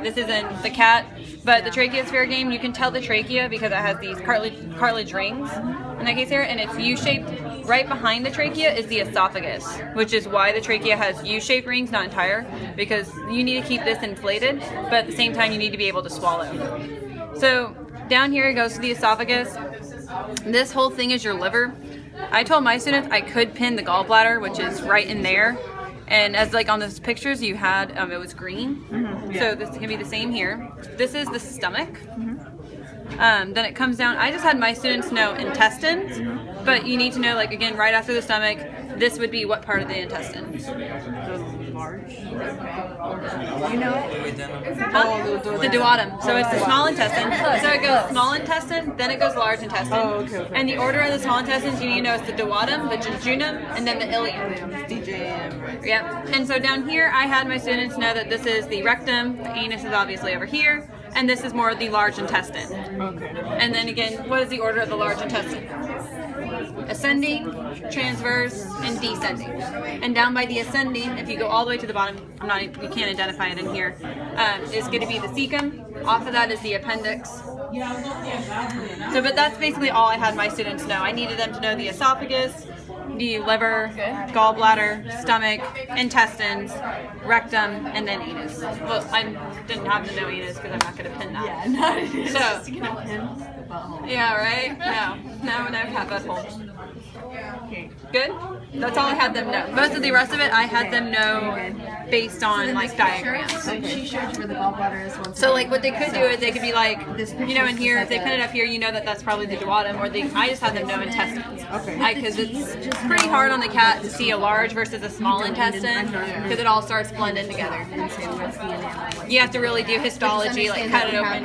This is in the cat, but the tracheosphere game, you can tell the trachea because it has these cartilage rings in that case here, and it's U-shaped. Right behind the trachea is the esophagus, which is why the trachea has U-shaped rings, not entire, because you need to keep this inflated, but at the same time you need to be able to swallow. So down here it goes to the esophagus. This whole thing is your liver. I told my students I could pin the gallbladder, which is right in there. And as like on those pictures you had, it was green. So this can be the same here. This is the stomach. Then it comes down. I just had my students know intestines, but you need to know, like, again, right after the stomach, this would be what part of the intestine? Large. You know it? The duodenum. So it's the small intestine. So it goes small intestine, then it goes large intestine. Oh, okay. And the order of the small intestines, you need to know, is the duodenum, the jejunum, and then the ileum. DJM, right? Yep. And so down here, I had my students know that this is the rectum, the anus is obviously over here, and this is more of the large intestine. Okay. And then again, what is the order of the large intestine? Ascending, transverse, and descending. And down by the ascending, if you go all the way to the bottom, you can't identify it in here, is going to be the cecum. Off of that is the appendix. So, but that's basically all I had my students know. I needed them to know the esophagus, the liver, gallbladder, stomach, intestines, rectum, and then anus. Well, I didn't have to know anus because I'm not going to pin that. Yeah, not So, just gonna pin the butthole. yeah, right? No, have butthole. Okay. Good? That's all I had them know. Most of the rest of it, I had them know based on, like, diagrams. So she showed you where the gallbladder is. Once So, like, what they could do is they could be like, you know, in here, if they pin it up here, you know that that's probably the duodenum, or I just had them know intestines. Okay. Because it's pretty hard on the cat to see a large versus a small intestine, because it all starts blending together. and say what's the enamel. You have to really do histology, like cut it open.